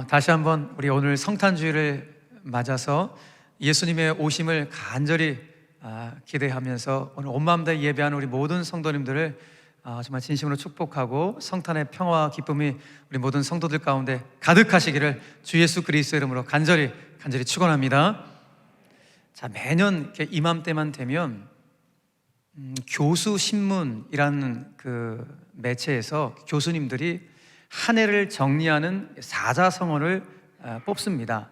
다시 한번 우리 오늘 성탄주의를 맞아서 예수님의 오심을 간절히 기대하면서 오늘 온 마음 다해 예배하는 우리 모든 성도님들을 정말 진심으로 축복하고 성탄의 평화와 기쁨이 우리 모든 성도들 가운데 가득하시기를 주 예수 그리스도의 이름으로 간절히 축원합니다. 자, 매년 이렇게 이맘때만 되면 교수신문이라는 그 매체에서 교수님들이 한 해를 정리하는 사자성어를 뽑습니다.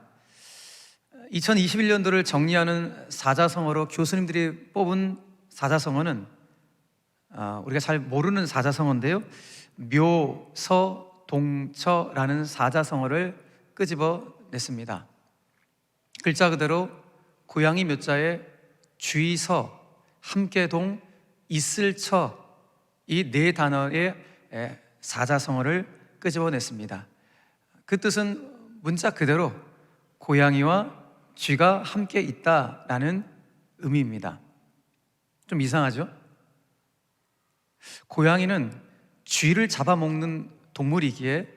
2021년도를 정리하는 사자성어로 교수님들이 뽑은 사자성어는 우리가 잘 모르는 사자성어인데요, 묘서동처라는 사자성어를 끄집어냈습니다. 글자 그대로 고양이 묘자에 쥐서, 함께동, 있을처, 이 네 단어의 사자성어를 끄집어냈습니다. 그 뜻은 문자 그대로 고양이와 쥐가 함께 있다라는 의미입니다. 좀 이상하죠? 고양이는 쥐를 잡아먹는 동물이기에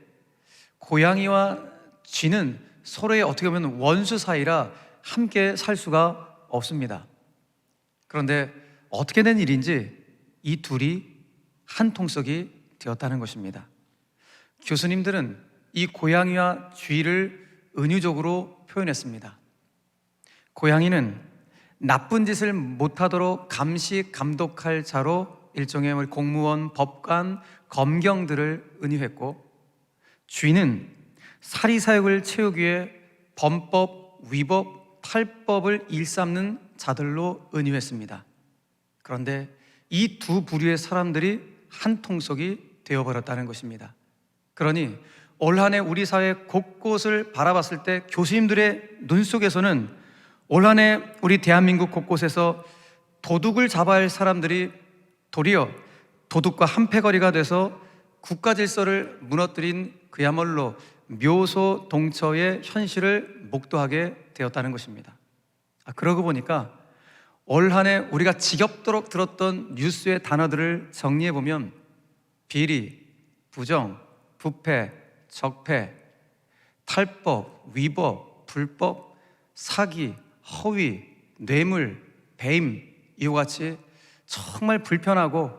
고양이와 쥐는 서로의 어떻게 보면 원수 사이라 함께 살 수가 없습니다. 그런데 어떻게 된 일인지 이 둘이 한 통속이 되었다는 것입니다. 교수님들은 이 고양이와 쥐를 은유적으로 표현했습니다. 고양이는 나쁜 짓을 못하도록 감시, 감독할 자로 일종의 공무원, 법관, 검경들을 은유했고, 쥐는 사리사욕을 채우기 위해 범법, 위법, 탈법을 일삼는 자들로 은유했습니다. 그런데 이 두 부류의 사람들이 한 통속이 되어버렸다는 것입니다. 그러니 올 한 해 우리 사회 곳곳을 바라봤을 때 교수님들의 눈 속에서는 올 한 해 우리 대한민국 곳곳에서 도둑을 잡아야 할 사람들이 도리어 도둑과 한패거리가 돼서 국가 질서를 무너뜨린 그야말로 묘소동처의 현실을 목도하게 되었다는 것입니다. 그러고 보니까 올 한 해 우리가 지겹도록 들었던 뉴스의 단어들을 정리해보면 비리, 부정, 부패, 적폐, 탈법, 위법, 불법, 사기, 허위, 뇌물, 배임, 이와 같이 정말 불편하고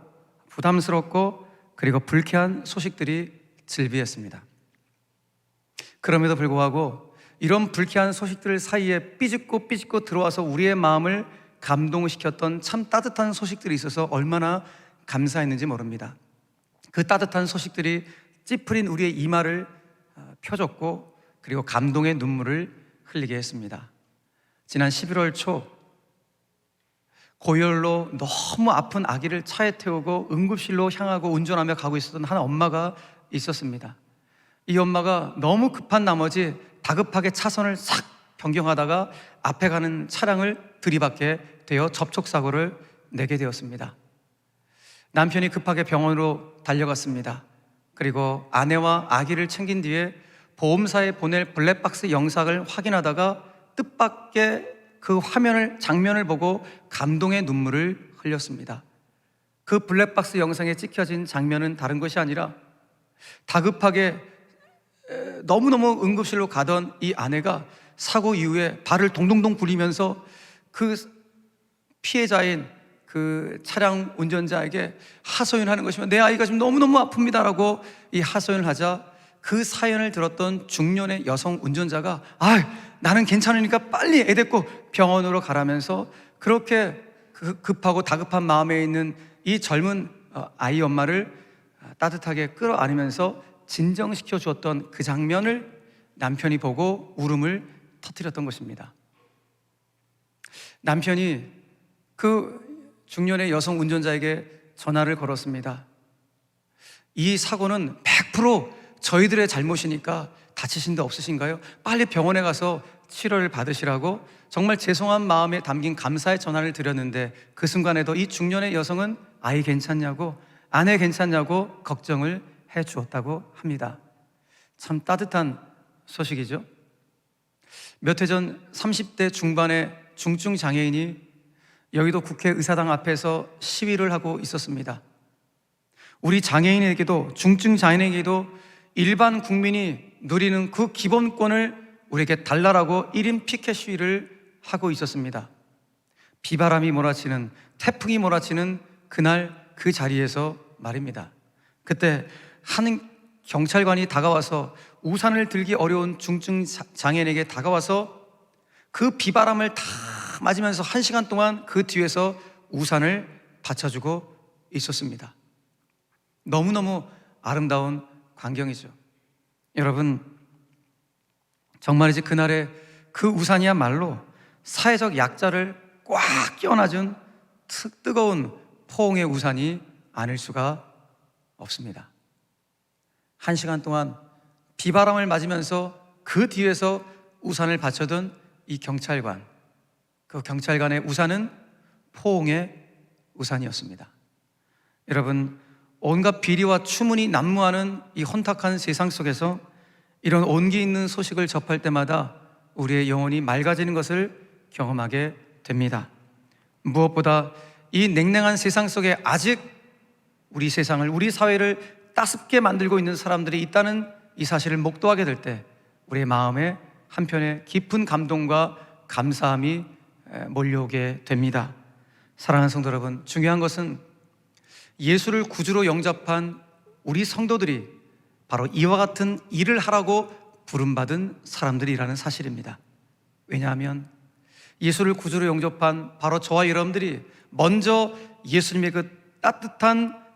부담스럽고 그리고 불쾌한 소식들이 즐비했습니다. 그럼에도 불구하고 이런 불쾌한 소식들 사이에 삐집고 들어와서 우리의 마음을 감동시켰던 참 따뜻한 소식들이 있어서 얼마나 감사했는지 모릅니다. 그 따뜻한 소식들이 찌푸린 우리의 이마를 펴줬고 그리고 감동의 눈물을 흘리게 했습니다. 지난 11월 초 고열로 너무 아픈 아기를 차에 태우고 응급실로 향하고 운전하며 가고 있었던 한 엄마가 있었습니다. 이 엄마가 너무 급한 나머지 다급하게 차선을 싹 변경하다가 앞에 가는 차량을 들이받게 되어 접촉사고를 내게 되었습니다. 남편이 급하게 병원으로 달려갔습니다. 그리고 아내와 아기를 챙긴 뒤에 보험사에 보낼 블랙박스 영상을 확인하다가 뜻밖의 그 장면을 보고 감동의 눈물을 흘렸습니다. 그 블랙박스 영상에 찍혀진 장면은 다른 것이 아니라 다급하게 너무너무 응급실로 가던 이 아내가 사고 이후에 발을 동동동 굴리면서 그 피해자인 그 차량 운전자에게 하소연하는 것이면 내 아이가 지금 너무너무 아픕니다라고 이 하소연을 하자 그 사연을 들었던 중년의 여성 운전자가 나는 괜찮으니까 빨리 애 데리고 병원으로 가라면서 그렇게 급하고 다급한 마음에 있는 이 젊은 아이 엄마를 따뜻하게 끌어안으면서 진정시켜 주었던 그 장면을 남편이 보고 울음을 터뜨렸던 것입니다. 남편이 그 중년의 여성 운전자에게 전화를 걸었습니다. 이 사고는 100% 저희들의 잘못이니까 다치신 데 없으신가요? 빨리 병원에 가서 치료를 받으시라고 정말 죄송한 마음에 담긴 감사의 전화를 드렸는데 그 순간에도 이 중년의 여성은 아이 괜찮냐고, 아내 괜찮냐고 걱정을 해 주었다고 합니다. 참 따뜻한 소식이죠. 몇 해 전 30대 중반의 중증 장애인이 여의도 국회의사당 앞에서 시위를 하고 있었습니다. 우리 장애인에게도, 중증 장애인에게도 일반 국민이 누리는 그 기본권을 우리에게 달라라고 1인 피켓 시위를 하고 있었습니다. 비바람이 몰아치는, 태풍이 몰아치는 그날 그 자리에서 말입니다. 그때 한 경찰관이 다가와서 우산을 들기 어려운 중증 장애인에게 다가와서 그 비바람을 다 맞으면서 1시간 동안 그 뒤에서 우산을 받쳐주고 있었습니다. 너무너무 아름다운 광경이죠. 여러분, 정말이지 그날의 그 우산이야말로 사회적 약자를 꽉 끼워놔준 뜨거운 포옹의 우산이 아닐 수가 없습니다. 1시간 동안 비바람을 맞으면서 그 뒤에서 우산을 받쳐둔 이 경찰관, 그 경찰관의 우산은 포옹의 우산이었습니다. 여러분, 온갖 비리와 추문이 난무하는 이 혼탁한 세상 속에서 이런 온기 있는 소식을 접할 때마다 우리의 영혼이 맑아지는 것을 경험하게 됩니다. 무엇보다 이 냉랭한 세상 속에 아직 우리 세상을, 우리 사회를 따숩게 만들고 있는 사람들이 있다는 이 사실을 목도하게 될 때 우리의 마음에 한편의 깊은 감동과 감사함이 몰려오게 됩니다. 사랑하는 성도 여러분, 중요한 것은 예수를 구주로 영접한 우리 성도들이 바로 이와 같은 일을 하라고 부름받은 사람들이라는 사실입니다. 왜냐하면 예수를 구주로 영접한 바로 저와 여러분들이 먼저 예수님의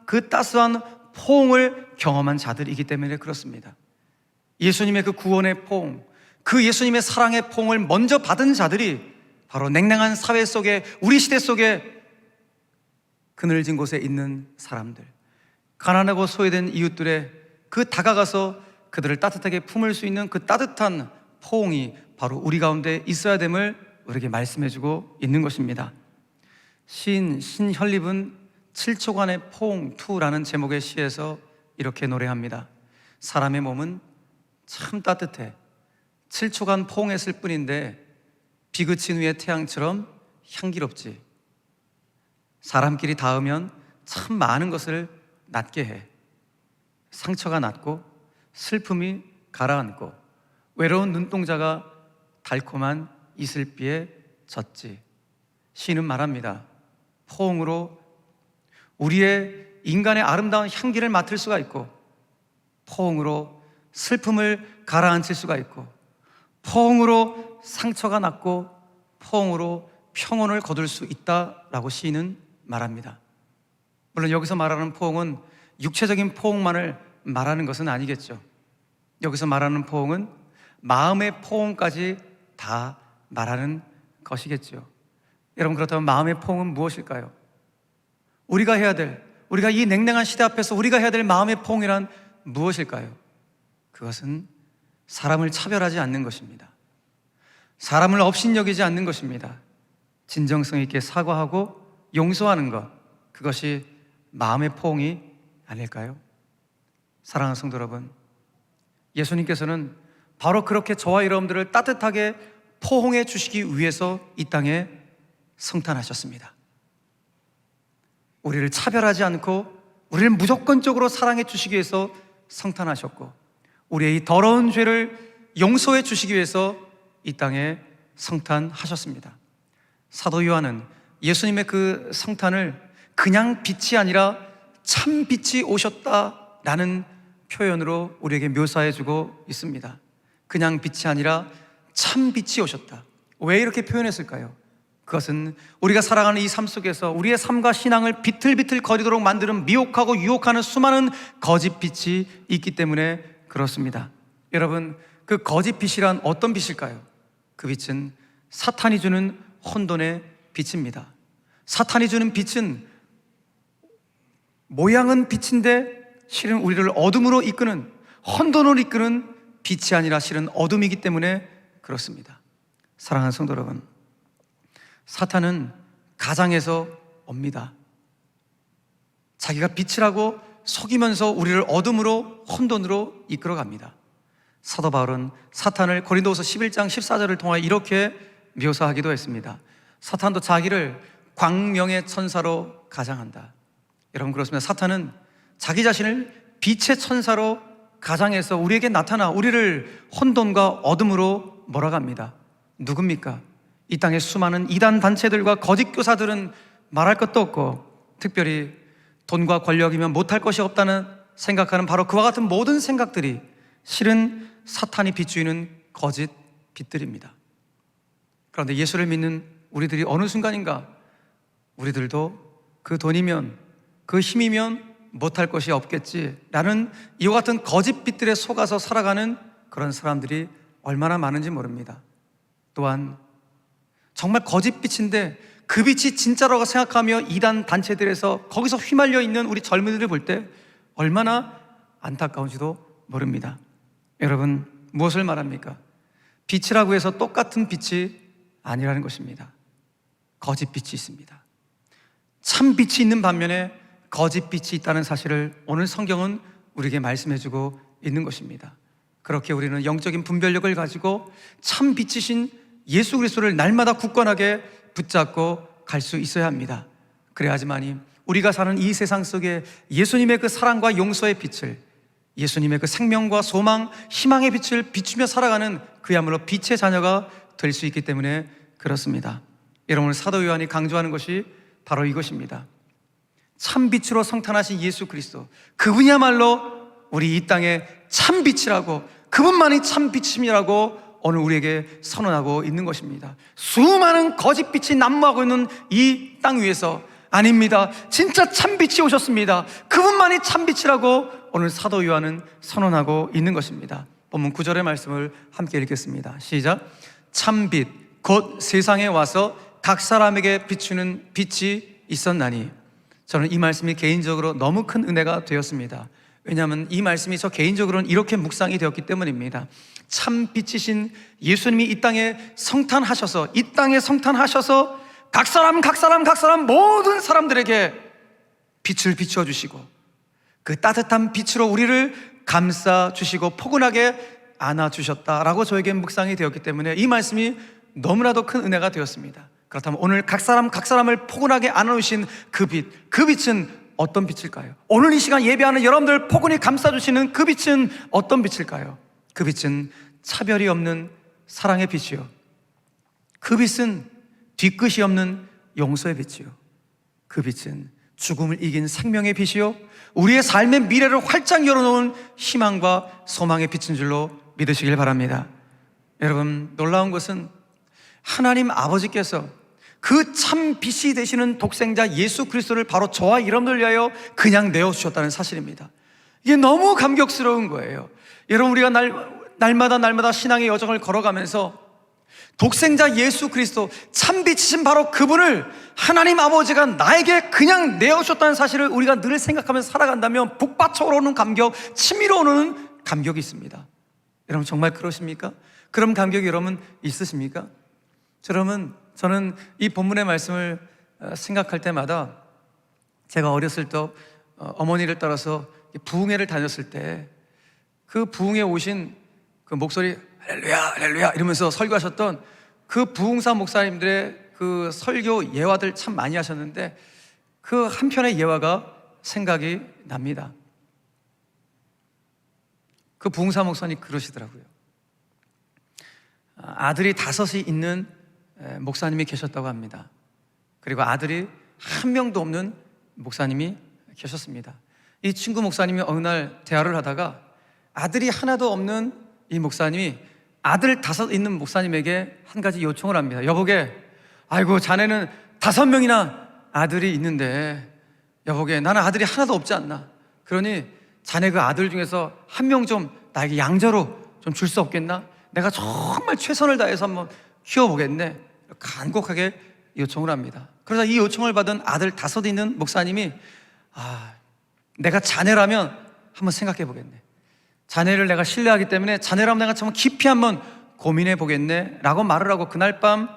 그 따스한 포옹을 경험한 자들이기 때문에 그렇습니다. 예수님의 그 구원의 포옹, 그 예수님의 사랑의 포옹을 먼저 받은 자들이 바로 냉랭한 사회 속에, 우리 시대 속에 그늘진 곳에 있는 사람들, 가난하고 소외된 이웃들의 그 다가가서 그들을 따뜻하게 품을 수 있는 그 따뜻한 포옹이 바로 우리 가운데 있어야 됨을 우리에게 말씀해주고 있는 것입니다. 시인 신현립은 7초간의 포옹 2라는 제목의 시에서 이렇게 노래합니다. 사람의 몸은 참 따뜻해. 7초간 포옹했을 뿐인데 비그친 후의 태양처럼 향기롭지. 사람끼리 닿으면 참 많은 것을 낫게 해. 상처가 낫고 슬픔이 가라앉고 외로운 눈동자가 달콤한 이슬비에 젖지. 시인은 말합니다. 포옹으로 우리의 인간의 아름다운 향기를 맡을 수가 있고, 포옹으로 슬픔을 가라앉힐 수가 있고, 포옹으로 상처가 낫고, 포옹으로 평온을 거둘 수 있다라고 시인은 말합니다. 물론 여기서 말하는 포옹은 육체적인 포옹만을 말하는 것은 아니겠죠. 여기서 말하는 포옹은 마음의 포옹까지 다 말하는 것이겠죠. 여러분, 그렇다면 마음의 포옹은 무엇일까요? 우리가 이 냉랭한 시대 앞에서 우리가 해야 될 마음의 포옹이란 무엇일까요? 그것은 사람을 차별하지 않는 것입니다. 사람을 업신여기지 않는 것입니다. 진정성 있게 사과하고 용서하는 것, 그것이 마음의 포옹이 아닐까요? 사랑하는 성도 여러분, 예수님께서는 바로 그렇게 저와 여러분들을 따뜻하게 포옹해 주시기 위해서 이 땅에 성탄하셨습니다. 우리를 차별하지 않고 우리를 무조건적으로 사랑해 주시기 위해서 성탄하셨고, 우리의 이 더러운 죄를 용서해 주시기 위해서 이 땅에 성탄하셨습니다. 사도 요한은 예수님의 그 성탄을 그냥 빛이 아니라 참 빛이 오셨다라는 표현으로 우리에게 묘사해 주고 있습니다. 그냥 빛이 아니라 참 빛이 오셨다. 왜 이렇게 표현했을까요? 그것은 우리가 살아가는 이 삶 속에서 우리의 삶과 신앙을 비틀비틀 거리도록 만드는 미혹하고 유혹하는 수많은 거짓 빛이 있기 때문에 그렇습니다. 여러분, 그 거짓 빛이란 어떤 빛일까요? 그 빛은 사탄이 주는 혼돈의 빛입니다. 사탄이 주는 빛은 모양은 빛인데 실은 우리를 어둠으로 이끄는, 혼돈으로 이끄는 빛이 아니라 실은 어둠이기 때문에 그렇습니다. 사랑하는 성도 여러분, 사탄은 가장에서 옵니다. 자기가 빛이라고 속이면서 우리를 어둠으로, 혼돈으로 이끌어갑니다. 사도 바울은 사탄을 고린도후서 11장 14절을 통하여 이렇게 묘사하기도 했습니다. 사탄도 자기를 광명의 천사로 가장한다. 여러분, 그렇습니다. 사탄은 자기 자신을 빛의 천사로 가장에서 우리에게 나타나 우리를 혼돈과 어둠으로 몰아갑니다. 누굽니까? 이 땅의 수많은 이단 단체들과 거짓 교사들은 말할 것도 없고, 특별히 돈과 권력이면 못할 것이 없다는 생각하는 바로 그와 같은 모든 생각들이 실은 사탄이 비추이는 거짓 빛들입니다. 그런데 예수를 믿는 우리들이 어느 순간인가 우리들도 그 돈이면, 그 힘이면 못할 것이 없겠지라는 이와 같은 거짓 빛들에 속아서 살아가는 그런 사람들이 얼마나 많은지 모릅니다. 또한 정말 거짓 빛인데 그 빛이 진짜라고 생각하며 이단 단체들에서 거기서 휘말려 있는 우리 젊은이들을 볼 때 얼마나 안타까운지도 모릅니다. 여러분, 무엇을 말합니까? 빛이라고 해서 똑같은 빛이 아니라는 것입니다. 거짓 빛이 있습니다. 참 빛이 있는 반면에 거짓 빛이 있다는 사실을 오늘 성경은 우리에게 말씀해주고 있는 것입니다. 그렇게 우리는 영적인 분별력을 가지고 참 빛이신 예수 그리스도를 날마다 굳건하게 붙잡고 갈 수 있어야 합니다. 그래야지만이 우리가 사는 이 세상 속에 예수님의 그 사랑과 용서의 빛을, 예수님의 그 생명과 소망, 희망의 빛을 비추며 살아가는 그야말로 빛의 자녀가 될 수 있기 때문에 그렇습니다. 여러분, 오늘 사도 요한이 강조하는 것이 바로 이것입니다. 참 빛으로 성탄하신 예수 그리스도, 그분이야말로 우리 이 땅의 참 빛이라고, 그분만이 참 빛임이라고 오늘 우리에게 선언하고 있는 것입니다. 수많은 거짓 빛이 난무하고 있는 이 땅 위에서 아닙니다, 진짜 참 빛이 오셨습니다, 그분만이 참 빛이라고 오늘 사도 요한은 선언하고 있는 것입니다. 본문 9절의 말씀을 함께 읽겠습니다. 시작. 참 빛 곧 세상에 와서 각 사람에게 비추는 빛이 있었나니. 저는 이 말씀이 개인적으로 너무 큰 은혜가 되었습니다. 왜냐하면 이 말씀이 저 개인적으로는 이렇게 묵상이 되었기 때문입니다. 참 빛이신 예수님이 이 땅에 성탄하셔서, 이 땅에 성탄하셔서 각 사람 모든 사람들에게 빛을 비추어 주시고 그 따뜻한 빛으로 우리를 감싸 주시고 포근하게 안아 주셨다라고 저에게 묵상이 되었기 때문에 이 말씀이 너무나도 큰 은혜가 되었습니다. 그렇다면 오늘 각 사람을 포근하게 안아주신 그 빛, 그 빛은 어떤 빛일까요? 오늘 이 시간 예배하는 여러분들 포근히 감싸주시는 그 빛은 어떤 빛일까요? 그 빛은 차별이 없는 사랑의 빛이요, 그 빛은 뒤끝이 없는 용서의 빛이요, 그 빛은 죽음을 이긴 생명의 빛이요, 우리의 삶의 미래를 활짝 열어놓은 희망과 소망의 빛인 줄로 믿으시길 바랍니다. 여러분, 놀라운 것은 하나님 아버지께서 그 참 빛이 되시는 독생자 예수 그리스도를 바로 저와 여러분들 위하여 그냥 내어주셨다는 사실입니다. 이게 너무 감격스러운 거예요. 여러분, 우리가 날마다 신앙의 여정을 걸어가면서 독생자 예수 그리스도 참 빛이신 바로 그분을 하나님 아버지가 나에게 그냥 내어주셨다는 사실을 우리가 늘 생각하면서 살아간다면 북받쳐 오르는 감격, 치밀어 오르는 감격이 있습니다. 여러분, 정말 그러십니까? 그런 감격이 여러분 있으십니까? 저는 이 본문의 말씀을 생각할 때마다 제가 어렸을 때 어머니를 따라서 부흥회를 다녔을 때 그 부흥회 오신 그 목소리 할렐루야 할렐루야 이러면서 설교하셨던 그 부흥사 목사님들의 그 설교 예화들 참 많이 하셨는데 그 한편의 예화가 생각이 납니다. 그 부흥사 목사님 그러시더라고요. 아들이 5이 있는 목사님이 계셨다고 합니다. 그리고 아들이 한 명도 없는 목사님이 계셨습니다. 이 친구 목사님이 어느 날 대화를 하다가 아들이 하나도 없는 이 목사님이 아들 5 있는 목사님에게 한 가지 요청을 합니다. 여보게, 아이고 자네는 5명이나 아들이 있는데 여보게, 나는 아들이 하나도 없지 않나? 그러니 자네 그 아들 중에서 한 명 좀 나에게 양자로 좀 줄 수 없겠나? 내가 정말 최선을 다해서 한번 키워보겠네. 간곡하게 요청을 합니다. 그러자 이 요청을 받은 아들 5 있는 목사님이 내가 자네라면 한번 생각해 보겠네, 자네를 내가 신뢰하기 때문에 자네라면 내가 참 깊이 한번 고민해 보겠네 라고 말을 하고 그날 밤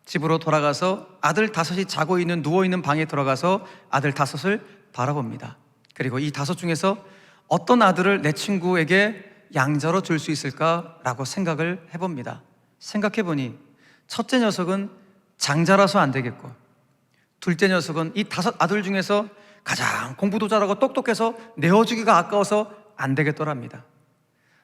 집으로 돌아가서 아들 5이 자고 있는, 누워있는 방에 들어가서 아들 5을 바라봅니다. 그리고 이 5 중에서 어떤 아들을 내 친구에게 양자로 줄 수 있을까라고 생각을 해봅니다. 생각해보니 첫째 녀석은 장자라서 안 되겠고, 둘째 녀석은 이 5 아들 중에서 가장 공부도 잘하고 똑똑해서 내어주기가 아까워서 안 되겠더랍니다.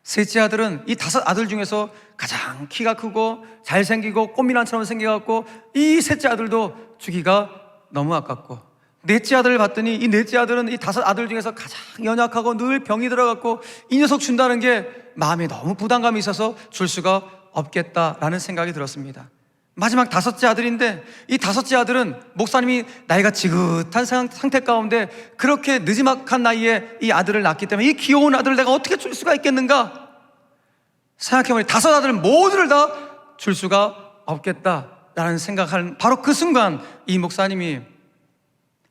셋째 아들은 이 5 아들 중에서 가장 키가 크고 잘생기고 꽃미남처럼 생겨갖고 이 셋째 아들도 주기가 너무 아깝고, 넷째 아들을 봤더니 이 넷째 아들은 이 5 아들 중에서 가장 연약하고 늘 병이 들어갖고 이 녀석 준다는 게 마음에 너무 부담감이 있어서 줄 수가 없겠다라는 생각이 들었습니다. 마지막 5째 아들인데 이 5째 아들은 목사님이 나이가 지긋한 상태 가운데 그렇게 느지막한 나이에 이 아들을 낳기 때문에 이 귀여운 아들을 내가 어떻게 줄 수가 있겠는가 생각해보니 5 아들 모두를 다 줄 수가 없겠다라는 생각하는 바로 그 순간 이 목사님이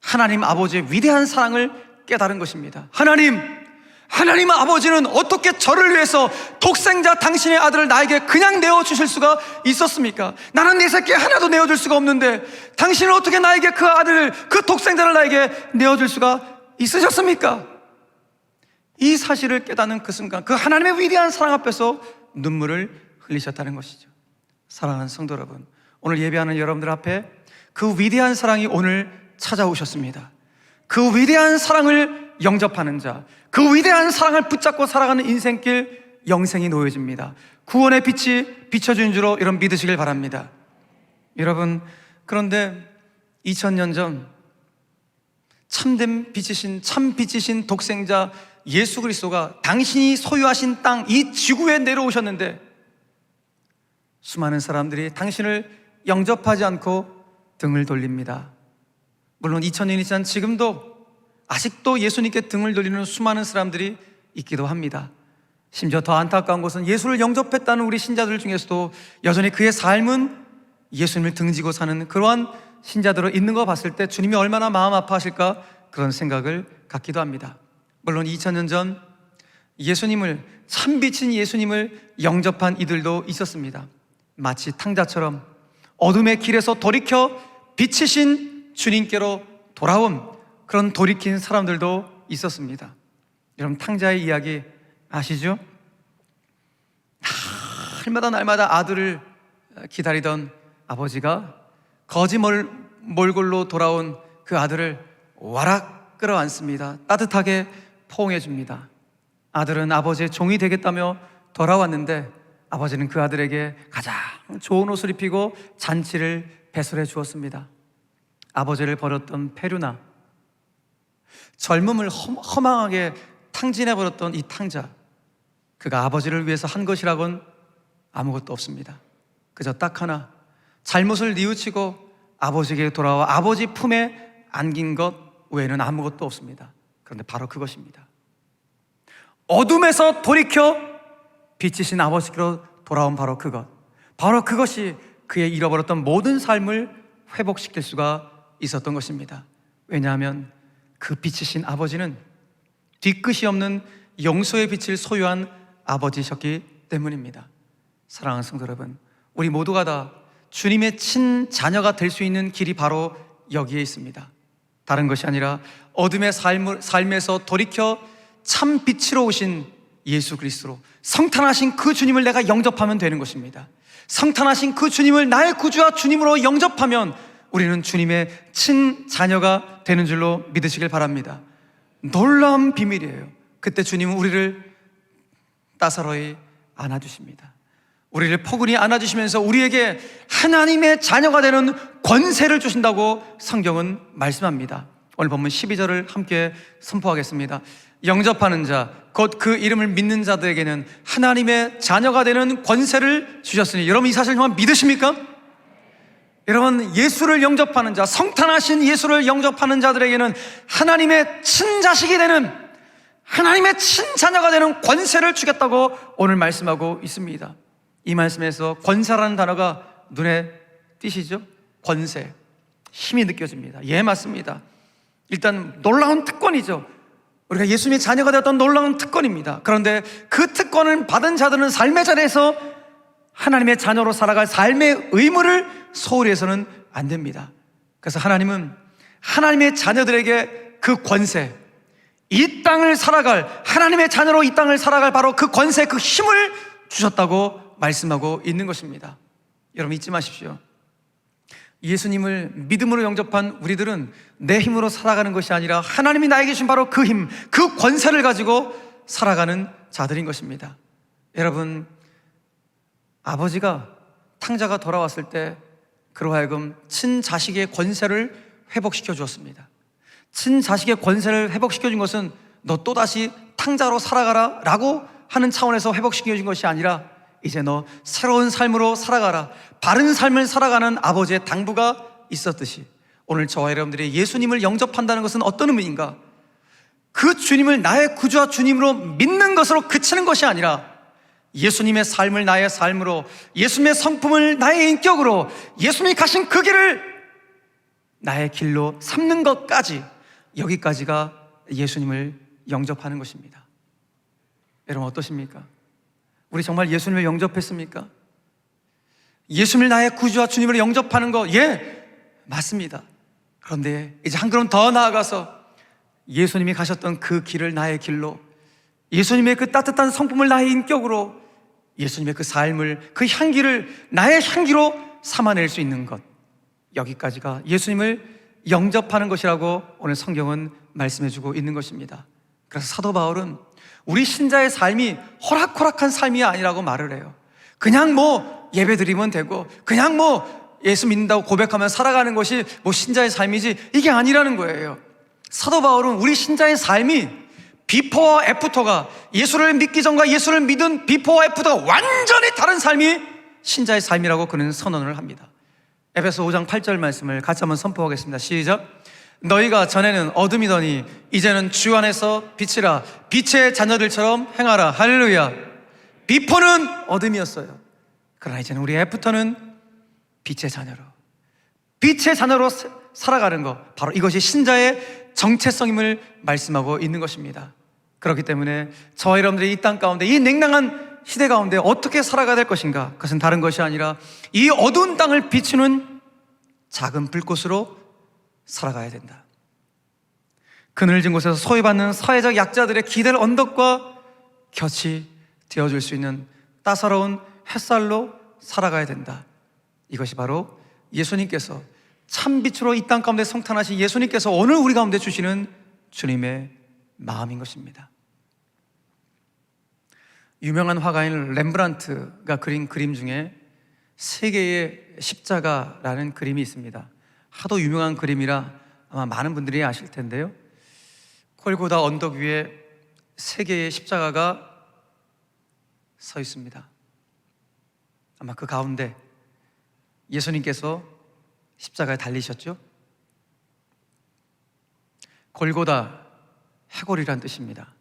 하나님 아버지의 위대한 사랑을 깨달은 것입니다. 하나님 아버지는 어떻게 저를 위해서 독생자 당신의 아들을 나에게 그냥 내어주실 수가 있었습니까? 나는 내 새끼 하나도 내어줄 수가 없는데 당신은 어떻게 나에게 그 아들을, 그 독생자를 나에게 내어줄 수가 있으셨습니까? 이 사실을 깨닫는 그 순간 그 하나님의 위대한 사랑 앞에서 눈물을 흘리셨다는 것이죠. 사랑하는 성도 여러분, 오늘 예배하는 여러분들 앞에 그 위대한 사랑이 오늘 찾아오셨습니다. 그 위대한 사랑을 영접하는 자, 그 위대한 사랑을 붙잡고 살아가는 인생길 영생이 놓여집니다. 구원의 빛이 비춰주는 줄로 여러분 믿으시길 바랍니다. 여러분, 그런데 2000년 전 참된 빛이신, 참 빛이신 독생자 예수 그리스도가 당신이 소유하신 땅, 이 지구에 내려오셨는데 수많은 사람들이 당신을 영접하지 않고 등을 돌립니다. 물론 2000년이 지난 지금도 아직도 예수님께 등을 돌리는 수많은 사람들이 있기도 합니다. 심지어 더 안타까운 것은 예수를 영접했다는 우리 신자들 중에서도 여전히 그의 삶은 예수님을 등지고 사는 그러한 신자들로 있는 거 봤을 때 주님이 얼마나 마음 아파하실까 그런 생각을 갖기도 합니다. 물론 2000년 전 예수님을, 참빛인 예수님을 영접한 이들도 있었습니다. 마치 탕자처럼 어둠의 길에서 돌이켜 빛이신 주님께로 돌아온 그런 돌이킨 사람들도 있었습니다. 여러분, 탕자의 이야기 아시죠? 날마다 아들을 기다리던 아버지가 거지 몰골로 돌아온 그 아들을 와락 끌어안습니다. 따뜻하게 포옹해 줍니다. 아들은 아버지의 종이 되겠다며 돌아왔는데 아버지는 그 아들에게 가장 좋은 옷을 입히고 잔치를 배설해 주었습니다. 아버지를 버렸던 페류나, 젊음을 허망하게 탕진해버렸던 이 탕자, 그가 아버지를 위해서 한 것이라곤 아무것도 없습니다. 그저 딱 하나, 잘못을 뉘우치고 아버지에게 돌아와 아버지 품에 안긴 것 외에는 아무것도 없습니다. 그런데 바로 그것입니다. 어둠에서 돌이켜 빛이신 아버지께로 돌아온 바로 그것, 바로 그것이 그의 잃어버렸던 모든 삶을 회복시킬 수가 있었던 것입니다. 왜냐하면 그 빛이신 아버지는 뒤끝이 없는 용서의 빛을 소유한 아버지셨기 때문입니다. 사랑하는 성도 여러분, 우리 모두가 다 주님의 친자녀가 될 수 있는 길이 바로 여기에 있습니다. 다른 것이 아니라 어둠의 삶에서 돌이켜 참 빛으로 오신 예수 그리스도로, 성탄하신 그 주님을 내가 영접하면 되는 것입니다. 성탄하신 그 주님을 나의 구주와 주님으로 영접하면 우리는 주님의 친자녀가 되는 줄로 믿으시길 바랍니다. 놀라운 비밀이에요. 그때 주님은 우리를 따사로이 안아주십니다. 우리를 포근히 안아주시면서 우리에게 하나님의 자녀가 되는 권세를 주신다고 성경은 말씀합니다. 오늘 본문 12절을 함께 선포하겠습니다. 영접하는 자, 곧 그 이름을 믿는 자들에게는 하나님의 자녀가 되는 권세를 주셨으니, 여러분 이 사실 정말 믿으십니까? 여러분, 예수를 영접하는 자, 성탄하신 예수를 영접하는 자들에게는 하나님의 친자식이 되는, 하나님의 친자녀가 되는 권세를 주겠다고 오늘 말씀하고 있습니다. 이 말씀에서 권세라는 단어가 눈에 띄시죠? 권세, 힘이 느껴집니다. 예, 맞습니다. 일단 놀라운 특권이죠. 우리가 예수님의 자녀가 되었던 놀라운 특권입니다. 그런데 그 특권을 받은 자들은 삶의 자리에서 하나님의 자녀로 살아갈 삶의 의무를 소홀히 해서는 안 됩니다. 그래서 하나님은 하나님의 자녀들에게 그 권세, 이 땅을 살아갈, 하나님의 자녀로 이 땅을 살아갈 바로 그 권세, 그 힘을 주셨다고 말씀하고 있는 것입니다. 여러분 잊지 마십시오. 예수님을 믿음으로 영접한 우리들은 내 힘으로 살아가는 것이 아니라 하나님이 나에게 주신 바로 그 힘, 그 권세를 가지고 살아가는 자들인 것입니다. 여러분, 아버지가 탕자가 돌아왔을 때 그로 하여금 친자식의 권세를 회복시켜 주었습니다. 친자식의 권세를 회복시켜 준 것은 너 또다시 탕자로 살아가라 라고 하는 차원에서 회복시켜 준 것이 아니라 이제 너 새로운 삶으로 살아가라, 바른 삶을 살아가는 아버지의 당부가 있었듯이 오늘 저와 여러분들이 예수님을 영접한다는 것은 어떤 의미인가? 그 주님을 나의 구주와 주님으로 믿는 것으로 그치는 것이 아니라 예수님의 삶을 나의 삶으로, 예수님의 성품을 나의 인격으로, 예수님이 가신 그 길을 나의 길로 삼는 것까지, 여기까지가 예수님을 영접하는 것입니다. 여러분 어떠십니까? 우리 정말 예수님을 영접했습니까? 예수님을 나의 구주와 주님으로 영접하는 거, 예, 맞습니다. 그런데 이제 한 걸음 더 나아가서 예수님이 가셨던 그 길을 나의 길로, 예수님의 그 따뜻한 성품을 나의 인격으로, 예수님의 그 삶을, 그 향기를 나의 향기로 삼아낼 수 있는 것, 여기까지가 예수님을 영접하는 것이라고 오늘 성경은 말씀해주고 있는 것입니다. 그래서 사도 바울은 우리 신자의 삶이 호락호락한 삶이 아니라고 말을 해요. 그냥 뭐 예배 드리면 되고, 그냥 뭐 예수 믿는다고 고백하면 살아가는 것이 뭐 신자의 삶이지, 이게 아니라는 거예요. 사도 바울은 우리 신자의 삶이 비포와 애프터가, 예수를 믿기 전과 예수를 믿은 비포와 애프터가 완전히 다른 삶이 신자의 삶이라고 그는 선언을 합니다. 에베소 5장 8절 말씀을 같이 한번 선포하겠습니다. 시작. 너희가 전에는 어둠이더니 이제는 주 안에서 빛이라, 빛의 자녀들처럼 행하라. 할렐루야. 비포는 어둠이었어요. 그러나 이제는 우리 애프터는 빛의 자녀로 살아가는 것, 바로 이것이 신자의 정체성임을 말씀하고 있는 것입니다. 그렇기 때문에 저와 여러분들이 이 땅 가운데, 이 냉랭한 시대 가운데 어떻게 살아가야 될 것인가? 그것은 다른 것이 아니라 이 어두운 땅을 비추는 작은 불꽃으로 살아가야 된다. 그늘진 곳에서 소외받는 사회적 약자들의 기댈 언덕과 곁이 되어줄 수 있는 따사로운 햇살로 살아가야 된다. 이것이 바로 예수님께서 참 빛으로 이 땅 가운데 성탄하신 예수님께서 오늘 우리 가운데 주시는 주님의 마음인 것입니다. 유명한 화가인 렘브란트가 그린 그림 중에 세 개의 십자가라는 그림이 있습니다. 하도 유명한 그림이라 아마 많은 분들이 아실 텐데요, 골고다 언덕 위에 세 개의 십자가가 서 있습니다. 아마 그 가운데 예수님께서 십자가에 달리셨죠? 골고다, 해골이란 뜻입니다.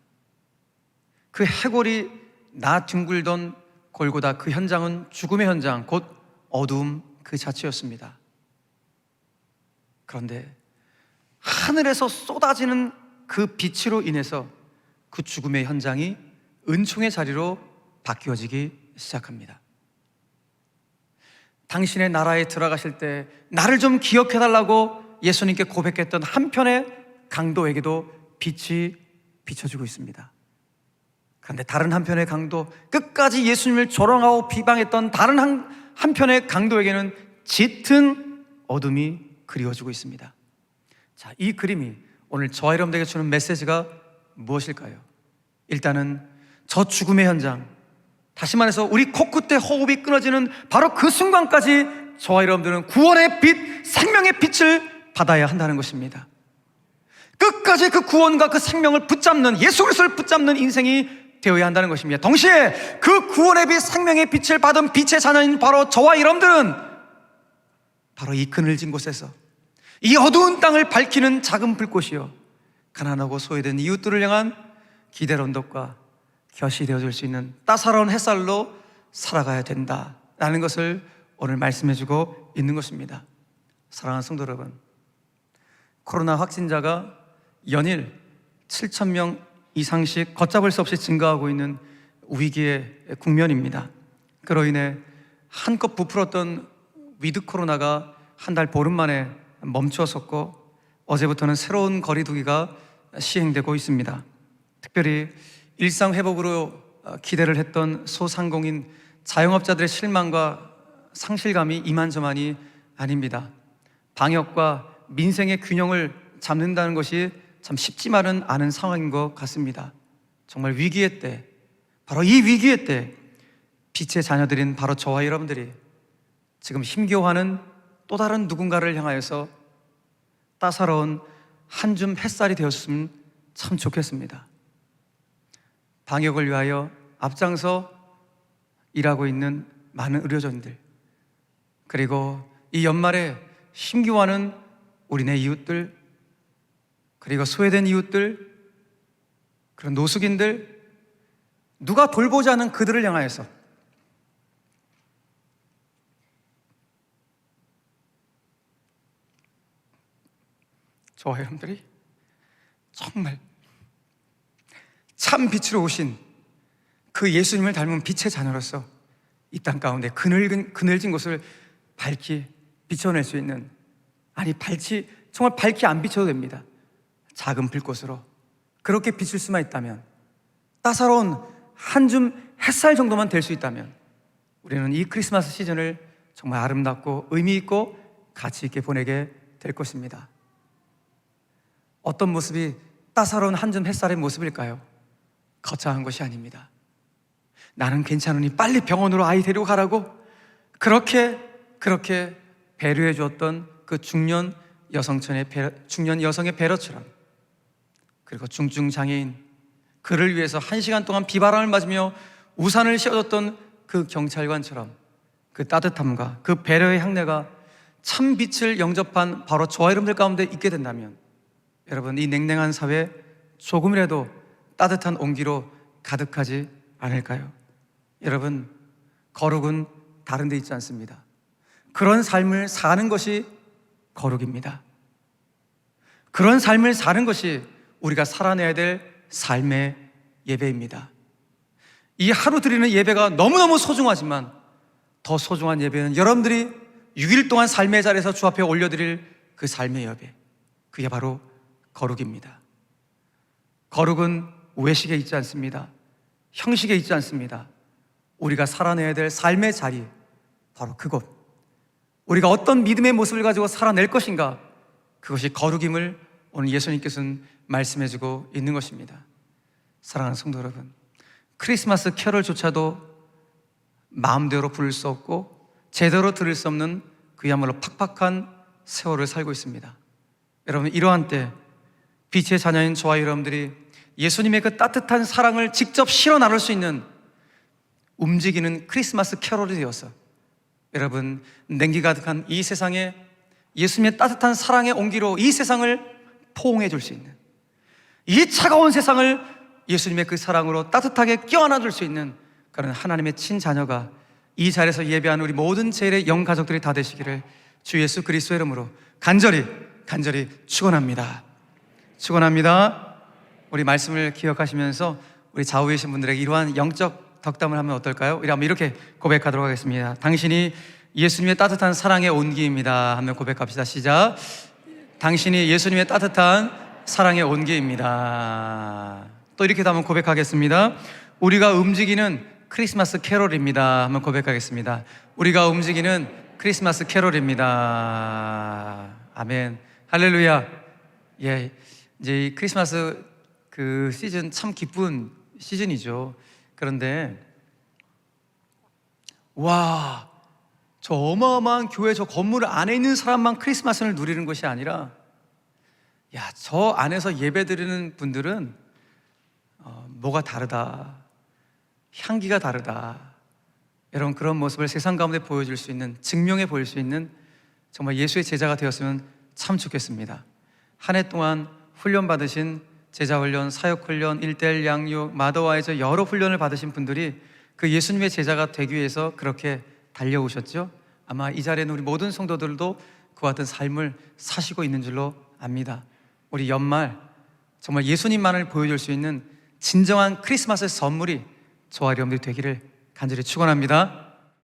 그 해골이 나 둥글던 골고다, 그 현장은 죽음의 현장, 곧 어두움 그 자체였습니다. 그런데 하늘에서 쏟아지는 그 빛으로 인해서 그 죽음의 현장이 은총의 자리로 바뀌어지기 시작합니다. 당신의 나라에 들어가실 때 나를 좀 기억해달라고 예수님께 고백했던 한편의 강도에게도 빛이 비춰지고 있습니다. 그런데 다른 한편의 강도, 끝까지 예수님을 조롱하고 비방했던 다른 한편의 강도에게는 짙은 어둠이 그리워지고 있습니다. 자, 이 그림이 오늘 저와 여러분들에게 주는 메시지가 무엇일까요? 일단은 저 죽음의 현장, 다시 말해서 우리 코끝에 호흡이 끊어지는 바로 그 순간까지 저와 여러분들은 구원의 빛, 생명의 빛을 받아야 한다는 것입니다. 끝까지 그 구원과 그 생명을 붙잡는, 예수 그리스도를 붙잡는 인생이 되어야 한다는 것입니다. 동시에 그 구원의 빛, 생명의 빛을 받은 빛의 자녀인 바로 저와 여러분들은 바로 이 그늘진 곳에서 이 어두운 땅을 밝히는 작은 불꽃이요, 가난하고 소외된 이웃들을 향한 기댈 언덕과 곁이 되어줄 수 있는 따사로운 햇살로 살아가야 된다라는 것을 오늘 말씀해주고 있는 것입니다. 사랑하는 성도 여러분, 코로나 확진자가 연일 7,000명 이상씩 걷잡을 수 없이 증가하고 있는 위기의 국면입니다. 그로 인해 한껏 부풀었던 위드 코로나가 한 달 보름 만에 멈추었었고, 어제부터는 새로운 거리두기가 시행되고 있습니다. 특별히 일상 회복으로 기대를 했던 소상공인 자영업자들의 실망과 상실감이 이만저만이 아닙니다. 방역과 민생의 균형을 잡는다는 것이 참 쉽지만은 않은 상황인 것 같습니다. 정말 위기의 때, 바로 이 위기의 때 빛의 자녀들인 바로 저와 여러분들이 지금 힘겨워하는 또 다른 누군가를 향하여서 따사로운 한 줌 햇살이 되었으면 참 좋겠습니다. 방역을 위하여 앞장서 일하고 있는 많은 의료진들, 그리고 이 연말에 힘겨워하는 우리네 이웃들, 그리고 소외된 이웃들, 그런 노숙인들, 누가 돌보지 않은 그들을 향하여서 저와 여러분들이 정말 참 빛으로 오신 그 예수님을 닮은 빛의 자녀로서 이 땅 가운데 그늘진 곳을 밝히 비춰낼 수 있는, 아니 정말 밝히 안 비춰도 됩니다. 작은 불꽃으로 그렇게 비칠 수만 있다면, 따사로운 한 줌 햇살 정도만 될 수 있다면 우리는 이 크리스마스 시즌을 정말 아름답고 의미 있고 가치 있게 보내게 될 것입니다. 어떤 모습이 따사로운 한 줌 햇살의 모습일까요? 거창한 것이 아닙니다. 나는 괜찮으니 빨리 병원으로 아이 데리고 가라고 그렇게 배려해 주었던 그 중년 여성의 배려처럼, 그리고 중증 장애인, 그를 위해서 1시간 동안 비바람을 맞으며 우산을 씌워줬던 그 경찰관처럼 그 따뜻함과 그 배려의 향내가 참 빛을 영접한 바로 저와 여러분들 가운데 있게 된다면, 여러분, 이 냉랭한 사회 조금이라도 따뜻한 온기로 가득하지 않을까요? 여러분, 거룩은 다른 데 있지 않습니다. 그런 삶을 사는 것이 거룩입니다. 그런 삶을 사는 것이 우리가 살아내야 될 삶의 예배입니다. 이 하루 드리는 예배가 너무너무 소중하지만 더 소중한 예배는 여러분들이 6일 동안 삶의 자리에서 주 앞에 올려드릴 그 삶의 예배, 그게 바로 거룩입니다. 거룩은 외식에 있지 않습니다. 형식에 있지 않습니다. 우리가 살아내야 될 삶의 자리, 바로 그곳, 우리가 어떤 믿음의 모습을 가지고 살아낼 것인가, 그것이 거룩임을 오늘 예수님께서는 말씀해주고 있는 것입니다. 사랑하는 성도 여러분, 크리스마스 캐럴조차도 마음대로 부를 수 없고 제대로 들을 수 없는 그야말로 팍팍한 세월을 살고 있습니다. 여러분, 이러한 때 빛의 자녀인 저와 여러분들이 예수님의 그 따뜻한 사랑을 직접 실어 나눌 수 있는 움직이는 크리스마스 캐럴이 되어서 여러분, 냉기 가득한 이 세상에 예수님의 따뜻한 사랑의 온기로 이 세상을 포옹해 줄 수 있는, 이 차가운 세상을 예수님의 그 사랑으로 따뜻하게 껴안아 줄 수 있는 그런 하나님의 친자녀가 이 자리에서 예배하는 우리 모든 제일의 영가족들이 다 되시기를 주 예수 그리스도의 이름으로 간절히 축원합니다. 우리 말씀을 기억하시면서 우리 좌우에 계신 분들에게 이러한 영적 덕담을 하면 어떨까요? 우리 한번 이렇게 고백하도록 하겠습니다. 당신이 예수님의 따뜻한 사랑의 온기입니다 하면 고백합시다. 시작. 당신이 예수님의 따뜻한 사랑의 온기입니다. 또 이렇게 한번 고백하겠습니다. 우리가 움직이는 크리스마스 캐롤입니다 하면 고백하겠습니다. 우리가 움직이는 크리스마스 캐롤입니다. 아멘. 할렐루야. 예, 이제 이 크리스마스 그 시즌 참 기쁜 시즌이죠. 그런데 와, 저 어마어마한 교회 저 건물 안에 있는 사람만 크리스마스를 누리는 것이 아니라, 야, 저 안에서 예배 드리는 분들은 뭐가 다르다, 향기가 다르다, 여러분, 그런 모습을 세상 가운데 보여줄 수 있는, 증명해 보일 수 있는 정말 예수의 제자가 되었으면 참 좋겠습니다. 한 해 동안 훈련 받으신 제자훈련, 사역훈련, 1:1 양육, 마더와이저 여러 훈련을 받으신 분들이 그 예수님의 제자가 되기 위해서 그렇게 달려오셨죠. 아마 이 자리에 있는 우리 모든 성도들도 그와 같은 삶을 사시고 있는 줄로 압니다. 우리 연말 정말 예수님만을 보여줄 수 있는 진정한 크리스마스의 선물이 저와 여러분들이 되기를 간절히 축원합니다.